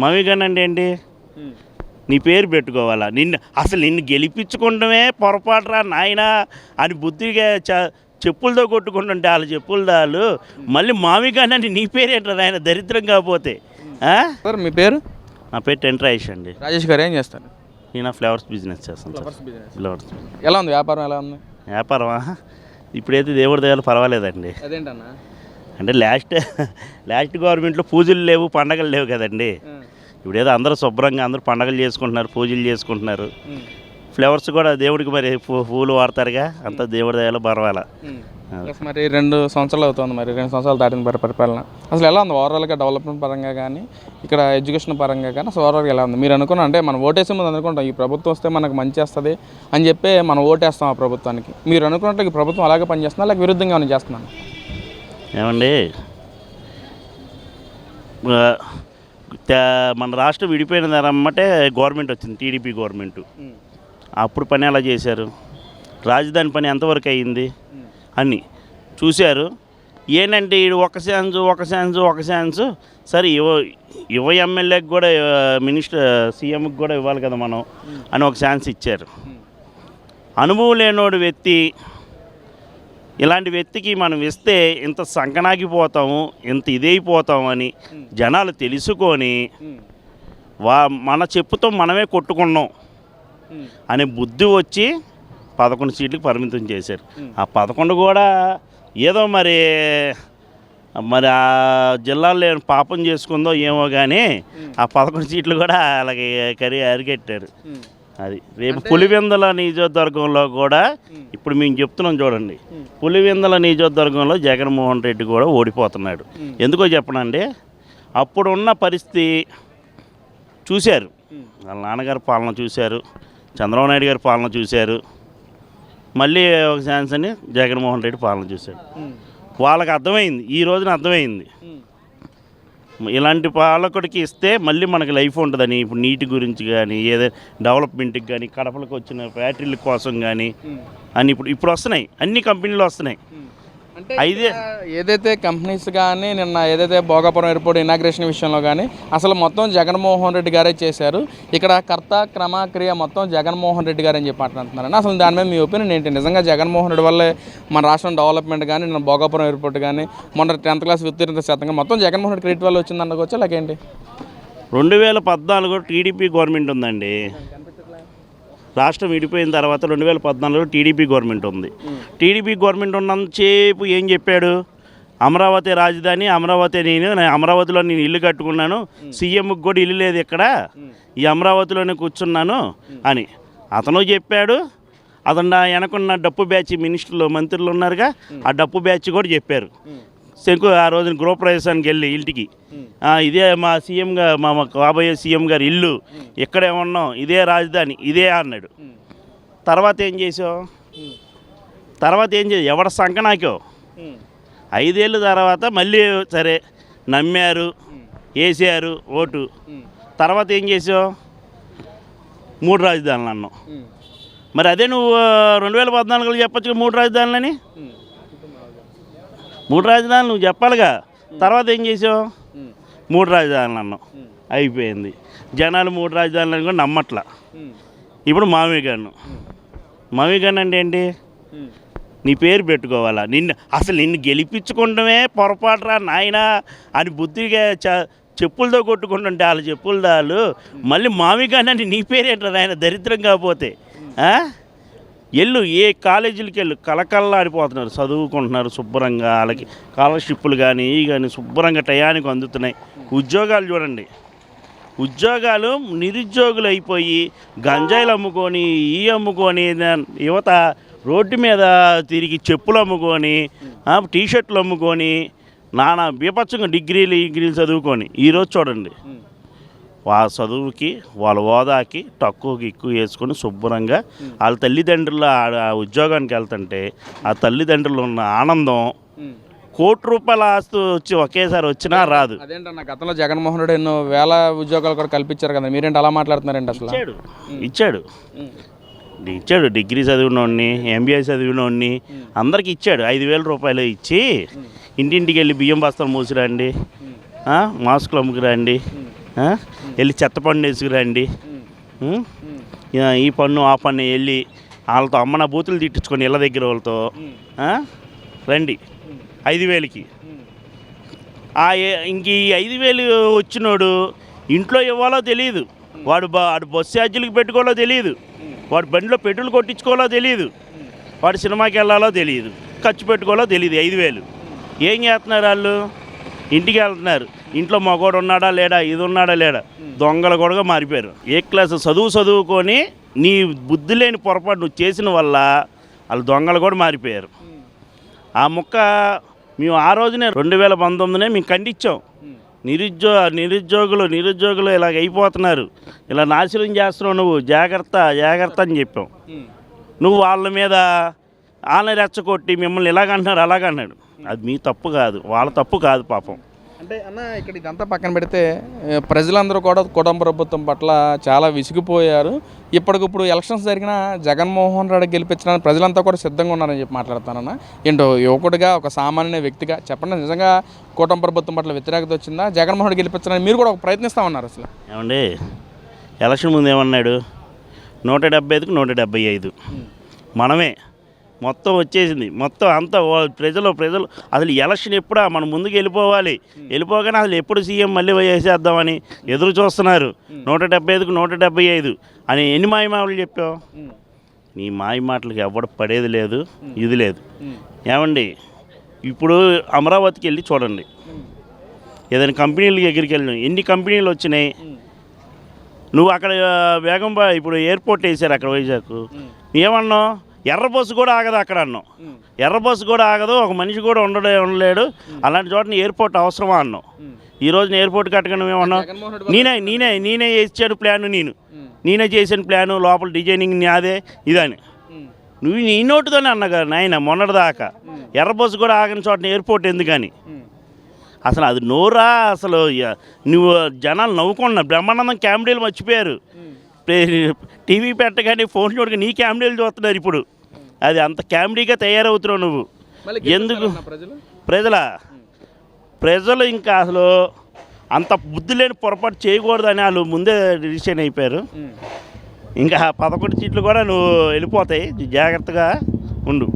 మమ్మీగాని అంటే ఏంటి? నీ పేరు పెట్టుకోవాలా, నిన్ను గెలిపించుకుంటమే పొరపాటురా నాయనా అని బుద్ధిగా చెప్పులతో కొట్టుకుంటుంటే వాళ్ళ చెప్పులదాలు మళ్ళీ మామిగాని అంటే నీ పేరేంటారు నాయన దరిద్రం కాకపోతే. సార్ మీ పేరు? నా పేరు టెంట్రాయేష్ అండి. రాజేష్ గారు ఏం చేస్తారు? నేను ఫ్లవర్స్ బిజినెస్ చేస్తాను. ఫ్లవర్స్ ఎలా ఉంది వ్యాపారం? ఎలా ఉంది వ్యాపారమా? ఇప్పుడైతే దేవుడి దగ్గర పర్వాలేదండి. అదేంటన్నా? అంటే లాస్ట్ గవర్నమెంట్లో పూజలు లేవు, పండగలు లేవు కదండి. ఇప్పుడేదో అందరూ శుభ్రంగా అందరూ పండగలు చేసుకుంటున్నారు, పూజలు చేసుకుంటున్నారు. ఫ్లవర్స్ కూడా దేవుడికి మరి పూలు వాడతారుగా, అంతా దేవుడి దగ్గర పర్వాలా. మరి 2 సంవత్సరాలు అవుతుంది, మరి 2 సంవత్సరాలు దాటిన పరిపాలన అసలు ఎలా ఉంది ఓవరాల్గా? డెవలప్మెంట్ పరంగా కానీ ఇక్కడ ఎడ్యుకేషన్ పరంగా కానీ అసలు ఓవరాల్గా ఎలా ఉంది? మీరు అనుకున్నా అంటే మనం ఓటేసే ముందు అనుకుంటాం ఈ ప్రభుత్వం వస్తే మనకు మంచి వస్తుంది అని చెప్పి మనం ఓటేస్తాం ఆ ప్రభుత్వానికి. మీరు అనుకున్నట్లు ఈ ప్రభుత్వం అలాగే పనిచేస్తున్నా లేక విరుద్ధంగా ఏమైనా చేస్తున్నాను? ఏమండి, మన రాష్ట్రం విడిపోయిన దానమ్మంటే గవర్నమెంట్ వచ్చింది, టీడీపీ గవర్నమెంట్. అప్పుడు పని ఎలా చేశారు? రాజధాని పని ఎంతవరకు అయ్యింది అని చూశారు. ఏంటంటే ఒక ఛాన్స్ సరే యువ ఎమ్మెల్యేకి కూడా సీఎంకి కూడా ఇవ్వాలి కదా మనం అని ఒక ఛాన్స్ ఇచ్చారు. అనుభవం లేనోడు వ్యక్తి, ఇలాంటి వ్యక్తికి మనం ఇస్తే ఇంత సంకనాగిపోతాము, ఇంత ఇదైపోతాము అని జనాలు తెలుసుకొని మన చెప్పుతో మనమే కొట్టుకున్నాం అనే బుద్ధి వచ్చి 11 సీట్లకు పరిమితం చేశారు. ఆ 11 కూడా ఏదో మరి ఆ జిల్లాలో పాపం చేసుకుందో ఏమో కానీ ఆ 11 సీట్లు కూడా అలాగే అరికెట్టారు. అది రేపు పులివెందుల నియోజకవర్గంలో కూడా ఇప్పుడు మేము చెప్తున్నాం చూడండి, పులివెందుల నియోజకవర్గంలో జగన్మోహన్ రెడ్డి కూడా ఓడిపోతున్నాడు. ఎందుకో చెప్పనండి, అప్పుడున్న పరిస్థితి చూశారు, వాళ్ళ నాన్నగారి పాలన చూశారు, చంద్రబాబు నాయుడు గారి పాలన చూశారు, మళ్ళీ ఒక ఛాన్స్ అని జగన్మోహన్ రెడ్డి పాలన చూశాడు. వాళ్ళకి అర్థమైంది, ఈ రోజున అర్థమైంది ఇలాంటి పాలకుడికి ఇస్తే మళ్ళీ మనకి లైఫ్ ఉంటుందని. ఇప్పుడు నీటి గురించి కానీ, ఏదైనా డెవలప్మెంట్కి కానీ, కడపలకు వచ్చిన ఫ్యాక్టరీల కోసం కానీ అని ఇప్పుడు వస్తున్నాయి, అన్ని కంపెనీలు వస్తున్నాయి. అయితే ఏదైతే కంపెనీస్ కానీ నిన్న ఏదైతే భోగాపురం ఎయిర్పోర్ట్ ఇనాగ్రేషన్ విషయంలో కానీ అసలు మొత్తం జగన్మోహన్ రెడ్డి గారే చేశారు. ఇక్కడ కర్త క్రమక్రియ మొత్తం జగన్మోహన్ రెడ్డి గారు అని చెప్పి అంటున్నారండి. అసలు దాని మీద మీ ఒపీనియన్ ఏంటి? నిజంగా జగన్మోహన్ రెడ్డి వల్లే మన రాష్ట్రం డెవలప్మెంట్ కానీ, నిన్న భోగాపురం ఎయిర్పోర్ట్ కానీ, మొన్న 10th క్లాస్ ఉత్తీర్ణత శాతంగా మొత్తం జగన్మోహన్ రెడ్డి క్రెడిట్ వల్ల వచ్చింది అనుకోవచ్చా లేకేంటి? 2014 టీడీపీ గవర్నమెంట్ ఉందండి. రాష్ట్రం విడిపోయిన తర్వాత 2014లో టీడీపీ గవర్నమెంట్ ఉంది. టీడీపీ గవర్నమెంట్ ఉన్నంతసేపు ఏం చెప్పాడు? అమరావతి రాజధాని, అమరావతిలో నేను ఇల్లు కట్టుకున్నాను, సీఎంకి కూడా ఇల్లు లేదు ఇక్కడ, ఈ అమరావతిలోనే కూర్చున్నాను అని అతను చెప్పాడు. అతను వెనకున్న డప్పు బ్యాచ్ మినిస్టర్లు మంత్రులు ఉన్నారుగా, ఆ డప్పు బ్యాచ్ కూడా చెప్పారు. ఆ రోజున గృహప్రవేశానికి వెళ్ళి ఇంటికి ఇదే మా మా కాబోయే సీఎం గారి ఇల్లు, ఇక్కడే ఉన్నాం, ఇదే రాజధాని, ఇదే అన్నాడు. తర్వాత ఏం చేసావు? ఎవడ సంకనాకో 5 ఏళ్ళ తర్వాత మళ్ళీ సరే నమ్మారు, వేసారు ఓటు. తర్వాత ఏం చేసావు? 3 రాజధానులు అన్నావు. మరి అదే నువ్వు 2014లో చెప్పచ్చు 3 రాజధానులని. 3 రాజధానులు నువ్వు చెప్పాలిగా. తర్వాత ఏం చేసావు? 3 రాజధానులు అన్నావు, అయిపోయింది. జనాలు 3 రాజధానులను కూడా నమ్మట్లా. ఇప్పుడు మామిగాను అంటే ఏంటి? నీ పేరు పెట్టుకోవాలా, నిన్ను గెలిపించుకుంటమే పొరపాటురా నాయనా అని బుద్ధిగా చెప్పులతో కొట్టుకుంటుంటే వాళ్ళ చెప్పులదాలు మళ్ళీ మామిగాని అంటే నీ పేరేంటారు నాయన దరిద్రం కాకపోతే. ఏ కాలేజీలకి కలకల్లాడిపోతున్నారు, చదువుకుంటున్నారు శుభ్రంగా, వాళ్ళకి స్కాలర్షిప్లు కానీ శుభ్రంగా టయానికి అందుతున్నాయి. ఉద్యోగాలు చూడండి, ఉద్యోగాలు నిరుద్యోగులు అయిపోయి గంజాయిలు అమ్ముకొని అమ్ముకొని యువత రోడ్డు మీద తిరిగి చెప్పులు అమ్ముకొని టీషర్ట్లు అమ్ముకొని నానా బీభత్సంగా డిగ్రీలు చదువుకొని ఈరోజు చూడండి వాళ్ళ చదువుకి వాళ్ళ హోదాకి తక్కువకి ఎక్కువ వేసుకొని శుభ్రంగా వాళ్ళ తల్లిదండ్రుల ఉద్యోగానికి వెళ్తుంటే ఆ తల్లిదండ్రులు ఉన్న ఆనందం ₹1,00,00,000 ఆస్తి వచ్చి ఒకేసారి వచ్చినా రాదు. అదేంటన్న గతంలో జగన్మోహన్ రెడ్డి ఎన్నో వేల ఉద్యోగాలు కూడా కల్పించారు కదా, మీరేంటి అలా మాట్లాడుతున్నారండి? అసలు ఇచ్చాడు డిగ్రీ చదివినోడిని, MBA చదివినోడిని అందరికి ఇచ్చాడు. ₹5,000 ఇచ్చి ఇంటింటికి వెళ్ళి బియ్యం బస్తాలు మూసిరండి, మాస్కులు అమ్ముకురండి, వెళ్ళి చెత్త పన్ను వేసుకురండి, ఈ పన్ను ఆ పన్ను వెళ్ళి వాళ్ళతో అమ్మన బూతులు తిట్టించుకొని ఇళ్ళ దగ్గర వాళ్ళతో రండి 5,000కి. ఇంక ఈ 5,000 వచ్చినోడు ఇంట్లో ఇవ్వాలో తెలియదు, వాడు బస్సు ఛార్జీలకు పెట్టుకోవాలో తెలియదు, వాడు బండిలో పెట్రోల్ కొట్టించుకోవాలో తెలియదు, వాడు సినిమాకి వెళ్ళాలో తెలియదు, ఖర్చు పెట్టుకోవాలో తెలియదు. 5,000 ఏం చేస్తున్నారు వాళ్ళు? ఇంటికి వెళ్తున్నారు, ఇంట్లో మగోడు ఉన్నాడా లేడా, ఇది ఉన్నాడా లేడా, దొంగలు కూడా మారిపోయారు. ఏ క్లాస్ చదువుకొని నీ బుద్ధి లేని పొరపాటు నువ్వు చేసిన వల్ల వాళ్ళు దొంగలు కూడా మారిపోయారు. ఆ ముక్క మేము ఆ రోజునే 2019 మేము ఖండించాం. నిరుద్యోగులు ఇలాగ అయిపోతున్నారు, ఇలా నాశనం చేస్తున్నావు, నువ్వు జాగ్రత్త అని చెప్పాం. నువ్వు వాళ్ళ మీద వాళ్ళని రెచ్చగొట్టి మిమ్మల్ని ఇలాగంటున్నారు అలాగన్నాడు. అది మీ తప్పు కాదు, వాళ్ళ తప్పు కాదు పాపం. అంటే అన్న ఇక్కడ ఇదంతా పక్కన పెడితే ప్రజలందరూ కూడా కుటుంబ ప్రభుత్వం పట్ల చాలా విసిగిపోయారు. ఇప్పటికిప్పుడు ఎలక్షన్స్ జరిగిన జగన్మోహన్ రెడ్డి గెలిపించడానికి ప్రజలంతా కూడా సిద్ధంగా ఉన్నారని చెప్పి మాట్లాడతానన్న. ఏంటో యువకుడిగా ఒక సామాన్య వ్యక్తిగా చెప్పండి, నిజంగా కుటుంబ ప్రభుత్వం పట్ల వ్యతిరేకత వచ్చిందా? జగన్మోహన్ రెడ్డి గెలిపించడానికి మీరు కూడా ఒక ప్రయత్నిస్తూ ఉన్నారు. అసలు ఏమండి ఎలక్షన్ ముందు ఏమన్నాడు? 175కి 175 మనమే మొత్తం వచ్చేసింది. మొత్తం అంతా ప్రజలు అసలు ఎలక్షన్ ఎప్పుడా మనం ముందుకు వెళ్ళిపోగానే అసలు ఎప్పుడు సీఎం మళ్ళీ వేసేద్దామని ఎదురు చూస్తున్నారు. 175కి 175 అని ఎన్ని మాయమాటలు చెప్పావు? నీ మాయ మాటలకి ఎవడు పడేది లేదు, ఇది లేదు. ఏమండి ఇప్పుడు అమరావతికి వెళ్ళి చూడండి, ఏదైనా కంపెనీలు దగ్గరికి వెళ్ళినాయి, ఎన్ని కంపెనీలు వచ్చినాయి. నువ్వు అక్కడ ఇప్పుడు ఎయిర్పోర్ట్ వేసారు అక్కడ వైజాగ్, ఏమన్నావు? ఎర్ర బస్సు కూడా ఆగదు అక్కడ అన్నావు. ఎర్ర బస్సు కూడా ఆగదు, ఒక మనిషి కూడా ఉండలేడు, అలాంటి చోట ఎయిర్పోర్ట్ అవసరమా అన్నావు. ఈరోజు ఎయిర్పోర్ట్ కట్టగా నువ్వేమన్నావు? నేనే చేసాను ప్లాను, నేనే చేసిన ప్లాను, లోపల డిజైనింగ్ నాదే ఇదని నువ్వు నీ నోటితోనే అన్నగా నాయన మొన్నటిదాకా. ఎర్ర బస్సు కూడా ఆగని చోట ఎయిర్పోర్ట్ ఎందుకని? అసలు అది నోరా? అసలు నువ్వు జనాలు నవ్వుకున్నా. బ్రహ్మానందం కామెడీలు మర్చిపోయారు. టీవీ పెట్టగానే ఫోన్ చూడగా నీ కామెడీలు చూస్తున్నారు ఇప్పుడు. అది అంత కామెడీగా తయారవుతున్నావు నువ్వు. ఎందుకు? ప్రజలు ఇంకా అసలు అంత బుద్ధి లేని పొరపాటు చేయకూడదని వాళ్ళు ముందే డిసిషన్ అయిపోయారు. ఇంకా 11 సీట్లు కూడా నువ్వు వెళ్ళిపోతాయి, జాగ్రత్తగా ఉండు.